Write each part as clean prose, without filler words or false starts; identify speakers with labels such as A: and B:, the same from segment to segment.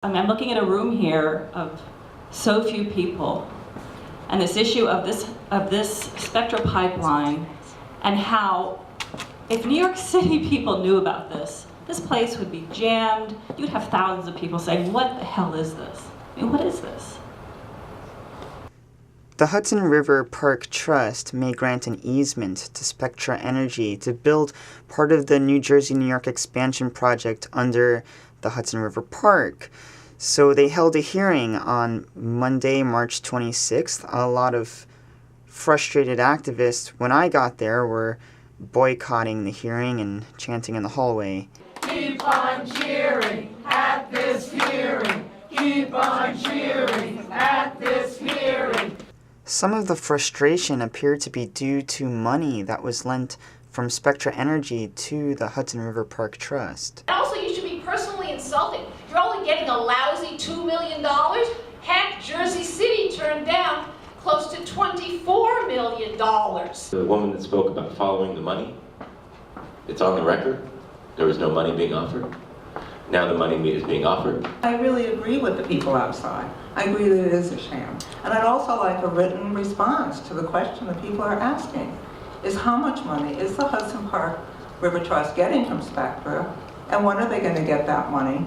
A: I mean, I'm looking at a room here of so few people, and this issue of this Spectra Pipeline, and how, if New York City people knew about this place would be jammed. You'd have thousands of people saying, "What the hell is this? I mean, what is this?"
B: The Hudson River Park Trust may grant an easement to Spectra Energy to build part of the New Jersey-New York expansion project under the Hudson River Park. So they held a hearing on Monday, March 26th. A lot of frustrated activists, when I got there, were boycotting the hearing and chanting in the hallway.
C: Keep on cheering at this hearing. Keep on cheering at this hearing.
B: Some of the frustration appeared to be due to money that was lent from Spectra Energy to the Hudson River Park Trust.
D: Also, you should be personally insulted. You're only getting a lousy $2 million. Heck, Jersey City turned down close to $24 million.
E: The woman that spoke about following the money, it's on the record. There was no money being offered. Now the money is being offered.
F: I really agree with the people outside. I agree that it is a sham. And I'd also like a written response to the question that people are asking, is how much money is the Hudson Park River Trust getting from Spectra, and when are they going to get that money?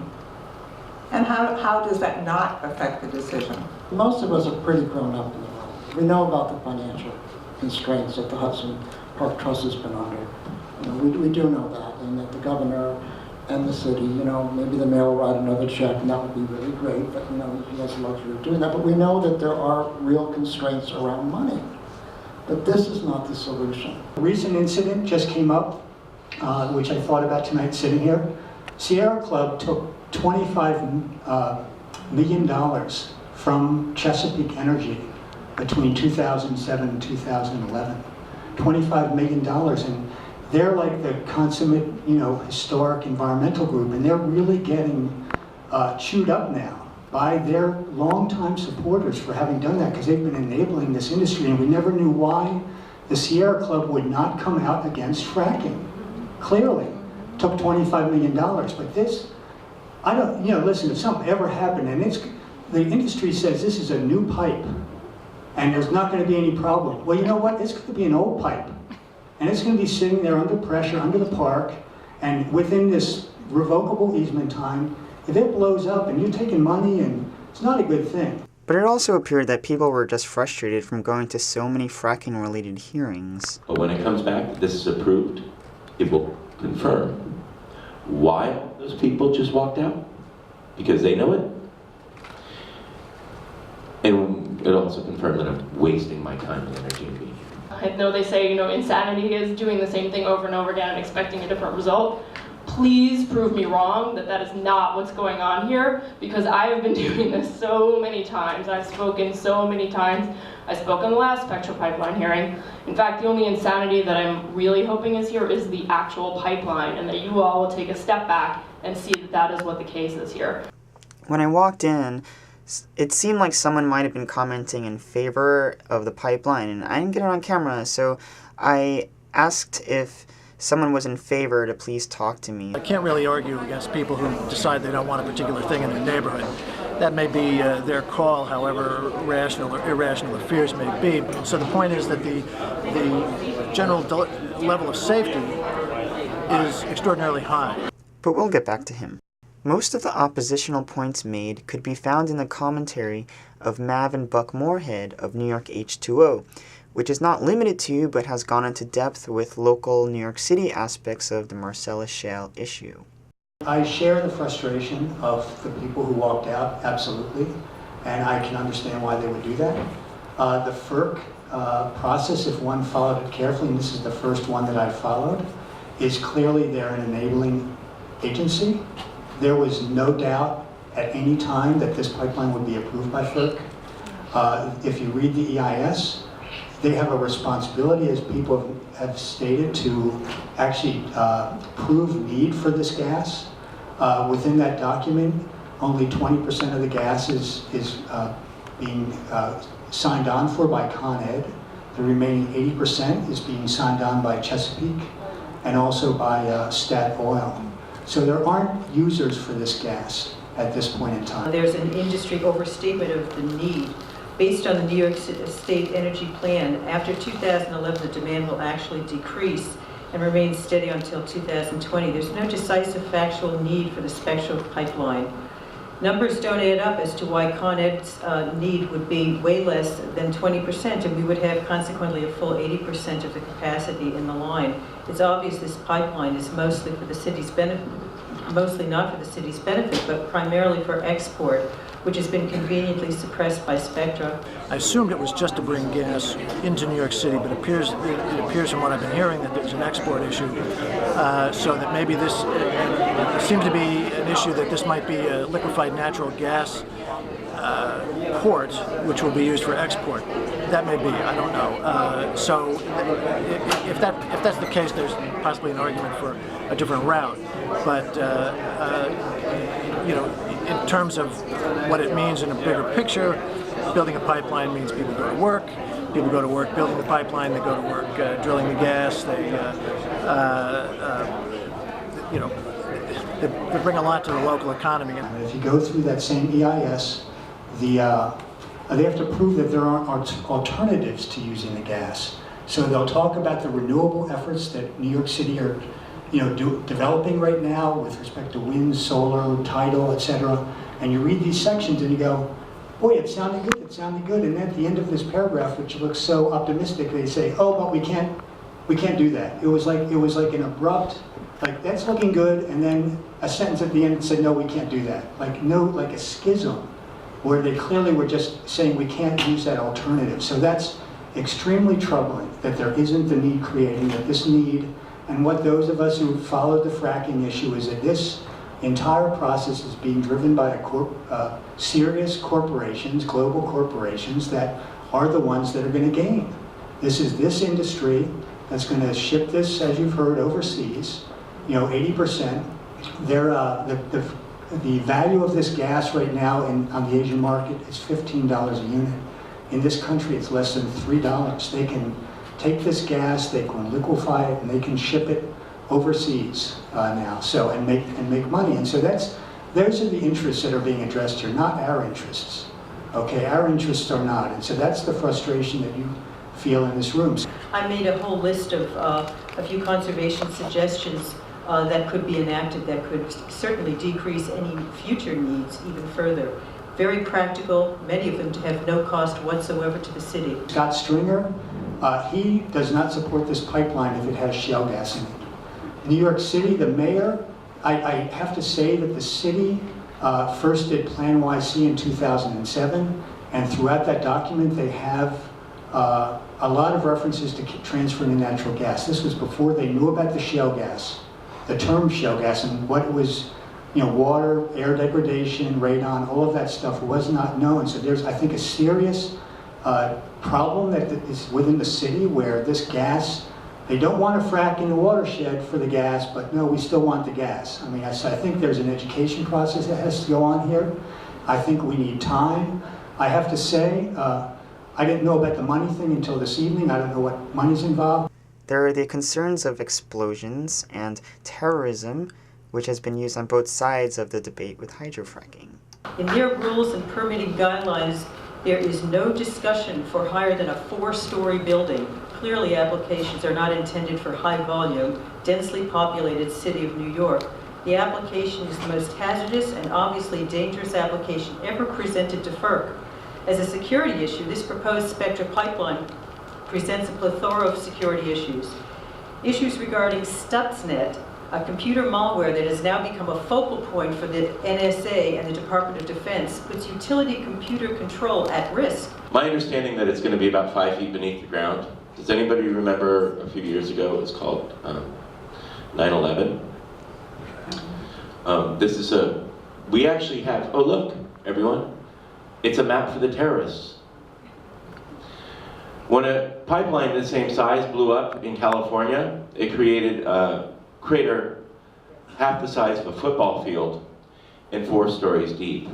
F: And how does that not affect the decision?
G: Most of us are pretty grown up in the world. We know about the financial constraints that the Hudson Park Trust has been under. You know, we do know that, and that the governor and the city, you know, maybe the mayor will write another check, and that would be really great, but you know, he has the luxury of doing that. But we know that there are real constraints around money. But this is not the solution.
H: A recent incident just came up, which I thought about tonight sitting here. Sierra Club took $25 million from Chesapeake Energy between 2007 and 2011. $25 million, and they're like the consummate, you know, historic environmental group, and they're really getting chewed up now by their longtime supporters for having done that, because they've been enabling this industry, and we never knew why the Sierra Club would not come out against fracking. Clearly, took $25 million, but this, I don't, you know, listen, if something ever happened, and the industry says this is a new pipe, and there's not going to be any problem. Well, you know what? It's going to be an old pipe, and it's going to be sitting there under pressure, under the park, and within this revocable easement time, if it blows up and you're taking money, and it's not a good thing.
B: But it also appeared that people were just frustrated from going to so many fracking-related hearings.
E: But when it comes back, this is approved, it will confirm why those people just walked out, because they know it. And it also confirmed that I'm wasting my time and energy in being here.
I: I know they say, you know, insanity is doing the same thing over and over again and expecting a different result. Please prove me wrong that that is not what's going on here, because I have been doing this so many times. I've spoken so many times. I spoke on the last Spectra Pipeline hearing. In fact, the only insanity that I'm really hoping is here is the actual pipeline, and that you all will take a step back and see that that is what the case is here.
B: When I walked in, it seemed like someone might have been commenting in favor of the pipeline, and I didn't get it on camera, so I asked if someone was in favor to please talk to me.
J: I can't really argue against people who decide they don't want a particular thing in their neighborhood. That may be their call, however rational or irrational their fears may be. So the point is that the general level of safety is extraordinarily high.
B: But we'll get back to him. Most of the oppositional points made could be found in the commentary of Mav and Buck Moorhead of New York H2O, which is not limited to but has gone into depth with local New York City aspects of the Marcellus Shale issue.
H: I share the frustration of the people who walked out, absolutely, and I can understand why they would do that. The FERC process, if one followed it carefully, and this is the first one that I've followed, is clearly they're an enabling agency. There was no doubt at any time that this pipeline would be approved by FERC. If you read the EIS, they have a responsibility, as people have stated, to actually prove need for this gas. Within that document, only 20% of the gas is being signed on for by Con Ed. The remaining 80% is being signed on by Chesapeake and also by Stat Oil. So there aren't users for this gas. at this point in time.
K: There's an industry overstatement of the need. Based on the New York State Energy Plan, after 2011, the demand will actually decrease and remain steady until 2020. There's no decisive factual need for the Spectra Pipeline. Numbers don't add up as to why Con Ed's need would be way less than 20%, and we would have consequently a full 80% of the capacity in the line. It's obvious this pipeline is mostly for the city's benefit, mostly not for the city's benefit, but primarily for export, which has been conveniently suppressed by Spectra.
J: I assumed it was just to bring gas into New York City, but it appears from what I've been hearing that there's an export issue, so that maybe this seems to be an issue that this might be a liquefied natural gas port, which will be used for export. That may be, I don't know. So if that's the case, there's possibly an argument for a different route. But you know, in terms of what it means in a bigger picture, building a pipeline means people go to work. People go to work building the pipeline. They go to work drilling the gas. They, you know, they bring a lot to the local economy.
H: If you go through that same EIS, they have to prove that there aren't alternatives to using the gas. So they'll talk about the renewable efforts that New York City are, developing right now with respect to wind, solar, tidal, etc. And you read these sections and you go, boy, it sounded good. And then at the end of this paragraph, which looks so optimistic, they say, oh, but we can't do that. It was like an abrupt, like that's looking good, and then a sentence at the end said, no, we can't do that. Like a schism, where they clearly were just saying we can't use that alternative. So that's extremely troubling that there isn't the need creating, that this need, and what those of us who followed the fracking issue is that this entire process is being driven by serious corporations, global corporations, that are the ones that are going to gain. This is this industry that's going to ship this, as you've heard, overseas, 80%. The value of this gas right now on the Asian market is $15 a unit. In this country, it's less than $3. They can take this gas, they can liquefy it, and they can ship it overseas now. So and make money. And so those are the interests that are being addressed here, not our interests. Okay, our interests are not. And so that's the frustration that you feel in this room.
K: I made a whole list of a few conservation suggestions that could be enacted that could certainly decrease any future needs even further. Very practical, many of them have no cost whatsoever to the city.
H: Scott Stringer, he does not support this pipeline if it has shale gas in it. New York City, the mayor, I have to say that the city first did Plan YC in 2007, and throughout that document they have a lot of references to transferring to natural gas. This was before they knew about the shale gas, the term shale gas, and what it was, water, air degradation, radon, all of that stuff was not known. So there's, I think, a serious problem that is within the city where this gas, they don't want to frack in the watershed for the gas, but no, we still want the gas. I mean, I think there's an education process that has to go on here. I think we need time. I have to say, I didn't know about the money thing until this evening. I don't know what money's involved.
B: There are the concerns of explosions and terrorism, which has been used on both sides of the debate with hydrofracking.
K: In their rules and permitting guidelines, there is no discussion for higher than a 4-story building. Clearly, applications are not intended for high-volume, densely populated city of New York. The application is the most hazardous and obviously dangerous application ever presented to FERC. As a security issue, this proposed Spectra Pipeline presents a plethora of security issues. Issues regarding Stuxnet, a computer malware that has now become a focal point for the NSA and the Department of Defense, puts utility computer control at risk.
E: My understanding that it's going to be about 5 feet beneath the ground. Does anybody remember a few years ago it was called 9/11? We actually have, oh look, everyone, it's a map for the terrorists. When a pipeline the same size blew up in California, it created a crater half the size of a football field and 4 stories deep.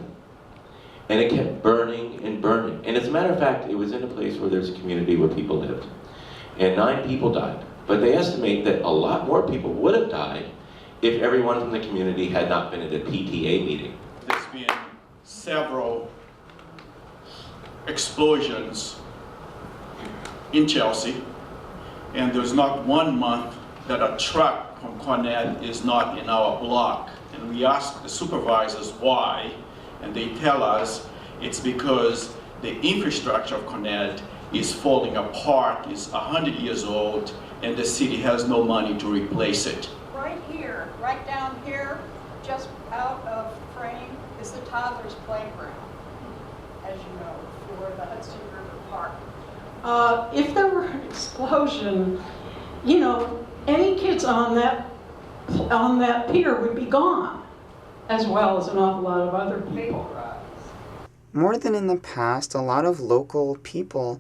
E: And it kept burning and burning. And as a matter of fact, it was in a place where there's a community where people lived. And 9 people died. But they estimate that a lot more people would have died if everyone from the community had not been at a PTA meeting.
L: This been several explosions in Chelsea, and there's not one month that a truck from Con Ed is not in our block. And we ask the supervisors why, and they tell us it's because the infrastructure of Con Ed is falling apart, is 100 years old, and the city has no money to replace it.
M: Right here, right down here, just out of frame, is the toddler's playground, as you know, for the Hudson River Park. If there were an explosion, you know, any kids on that pier would be gone, as well as an awful lot of other people.
B: More than in the past, a lot of local people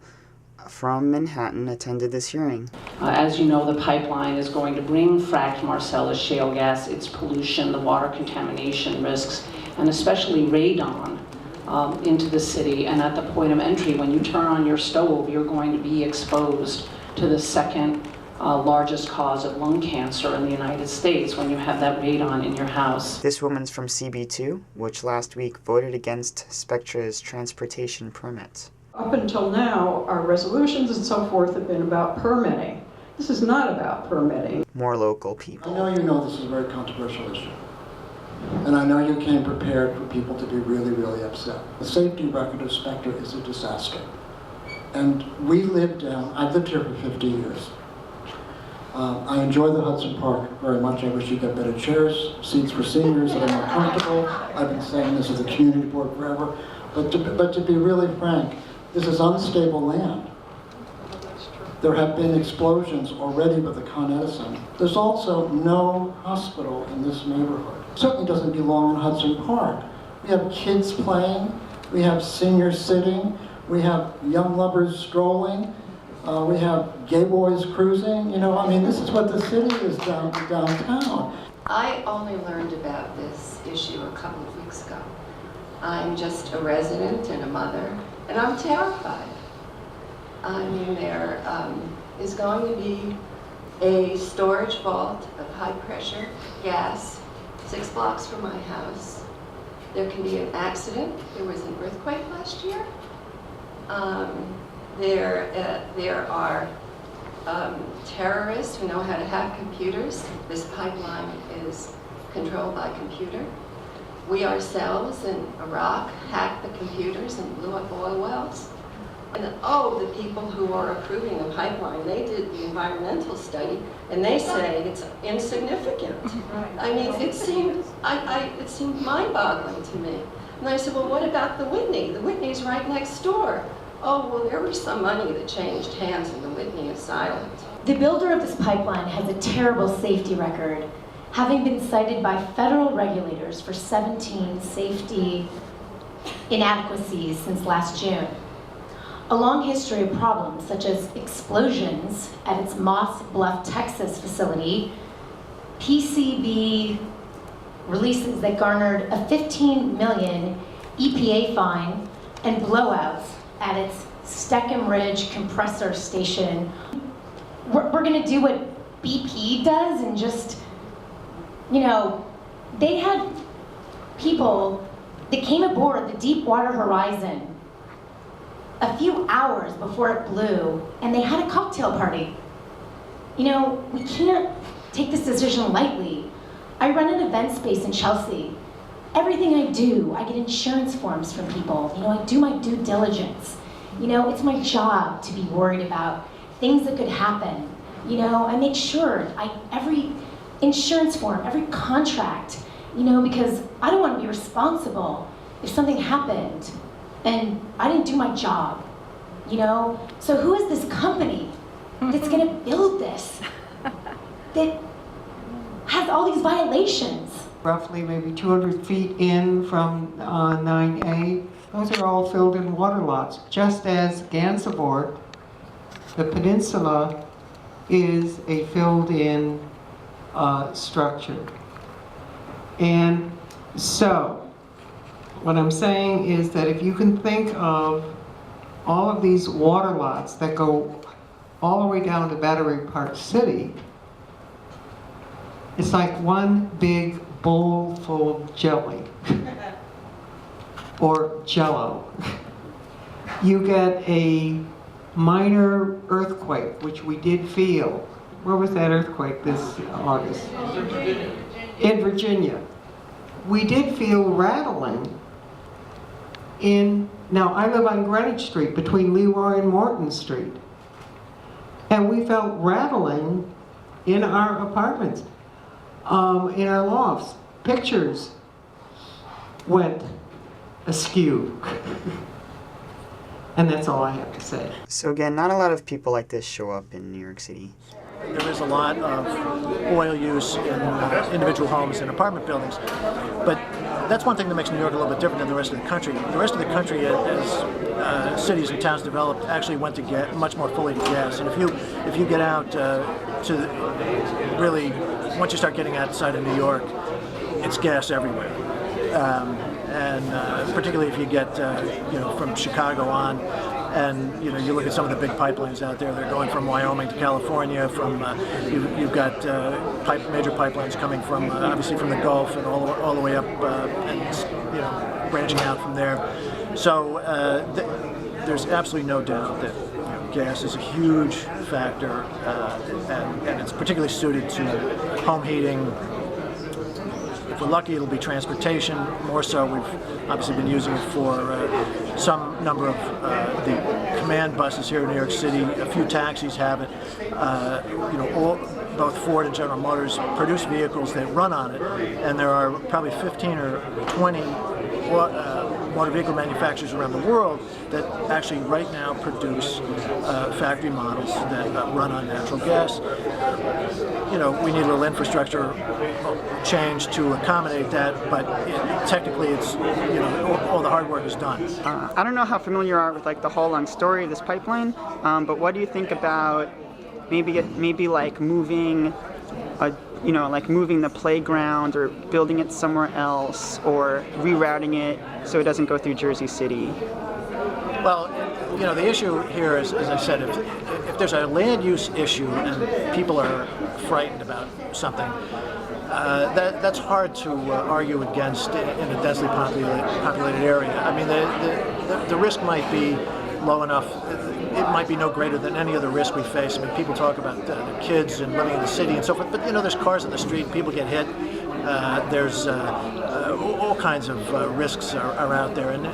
B: from Manhattan attended this hearing.
N: As you know, the pipeline is going to bring fracked Marcellus shale gas, its pollution, the water contamination risks, and especially radon into the city. And at the point of entry, when you turn on your stove, you're going to be exposed to the second largest cause of lung cancer in the United States when you have that radon in your house.
B: This woman's from CB2, which last week voted against Spectra's transportation permit.
M: Up until now, our resolutions and so forth have been about permitting. This is not about permitting.
B: More local people.
G: I know you know this is a very controversial issue. And I know you came prepared for people to be really, really upset. The safety record of Spectra is a disaster. And we lived down, I've lived here for 50 years. I enjoy the Hudson Park very much. I wish you'd get better chairs, seats for seniors that are more comfortable. I've been saying this as a community board forever. But to be really frank, this is unstable land. There have been explosions already with the Con Edison. There's also no hospital in this neighborhood. It certainly doesn't belong in Hudson Park. We have kids playing, we have seniors sitting, we have young lovers strolling, we have gay boys cruising. You know, I mean, this is what the city is downtown.
O: I only learned about this issue a couple of weeks ago. I'm just a resident and a mother, and I'm terrified. I mean, there is going to be a storage vault of high-pressure gas 6 blocks from my house. There can be an accident. There was an earthquake last year. There are terrorists who know how to hack computers. This pipeline is controlled by computer. We ourselves in Iraq hacked the computers and blew up oil wells. And the people who are approving the pipeline, they did the environmental study, and they say it's insignificant. I mean, it seemed mind-boggling to me. And I said, well, what about the Whitney? The Whitney's right next door. Oh, well, there was some money that changed hands, and the Whitney is silent.
P: The builder of this pipeline has a terrible safety record, having been cited by federal regulators for 17 safety inadequacies since last June. A long history of problems such as explosions at its Moss Bluff, Texas facility, PCB releases that garnered a $15 million EPA fine, and blowouts at its Steckham Ridge compressor station. We're gonna do what BP does and just, you know, they had people that came aboard the Deepwater Horizon a few hours before it blew, and they had a cocktail party. You know, we can't take this decision lightly. I run an event space in Chelsea. Everything I do, I get insurance forms from people. You know, I do my due diligence. You know, it's my job to be worried about things that could happen. You know, I make sure every insurance form, every contract, you know, because I don't want to be responsible if something happened and I didn't do my job, you know? So who is this company that's gonna build this, that has all these violations?
Q: Roughly maybe 200 feet in from 9A, those are all filled in water lots, just as Gansevoort, the peninsula, is a filled-in structure. And so, what I'm saying is that if you can think of all of these water lots that go all the way down to Battery Park City, it's like one big bowl full of jelly. or Jello. You get a minor earthquake, which we did feel. Where was that earthquake this August? In Virginia. We did feel rattling now I live on Greenwich Street between Leroy and Morton Street. And we felt rattling in our apartments, in our lofts. Pictures went askew. And that's all I have to say.
B: So again, not a lot of people like this show up in New York City.
J: There is a lot of oil use in individual homes and apartment buildings, but that's one thing that makes New York a little bit different than the rest of the country. The rest of the country, as cities and towns developed, actually went to much more fully to gas. And if you get out really, once you start getting outside of New York, it's gas everywhere. And particularly if you get from Chicago on, and you look at some of the big pipelines out there. They're going from Wyoming to California. From you've got major pipelines coming from obviously from the Gulf and all the way up, and branching out from there. So there's absolutely no doubt that gas is a huge factor, and it's particularly suited to home heating. If we're lucky, it'll be transportation. More so, we've obviously been using it for some number of the command buses here in New York City. A few taxis have it. Both Ford and General Motors produce vehicles that run on it, and there are probably 15 or 20 motor vehicle manufacturers around the world that actually right now produce factory models that run on natural gas. We need a little infrastructure change to accommodate that, but technically it's, all the hard work is done.
B: I don't know how familiar you are with like the whole long story of this pipeline, but what do you think about maybe like moving moving the playground or building it somewhere else or rerouting it so it doesn't go through Jersey City?
J: Well, the issue here is, as I said, if there's a land use issue and people are frightened about something, that's hard to argue against in a densely populated area. I mean, the risk might be low enough. It might be no greater than any other risk we face. I mean, people talk about the kids and living in the city and so forth, but there's cars in the street, people get hit. There's all kinds of risks are out there, and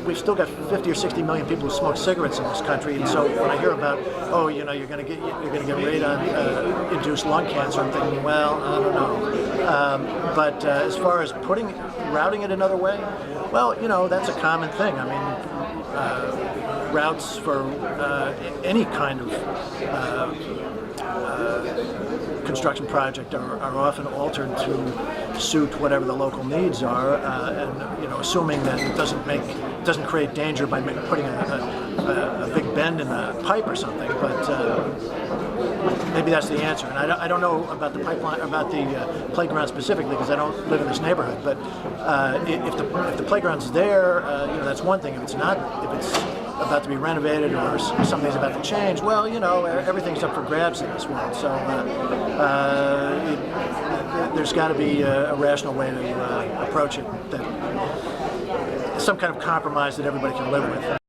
J: we've still got 50 or 60 million people who smoke cigarettes in this country. And so when I hear about, you're going to get radon-induced lung cancer, I'm thinking, well, I don't know. But as far as routing it another way, well, that's a common thing. I mean, routes for any kind of construction project are often altered to suit whatever the local needs are, and assuming that it doesn't create danger by putting a big bend in the pipe or something. But maybe that's the answer. And I don't know about the pipeline, about the playground specifically, because I don't live in this neighborhood. But if the playground's there, that's one thing. If it's not, if it's about to be renovated or something's about to change, well, everything's up for grabs in this world. So there's got to be a rational way to approach it, some kind of compromise that everybody can live with.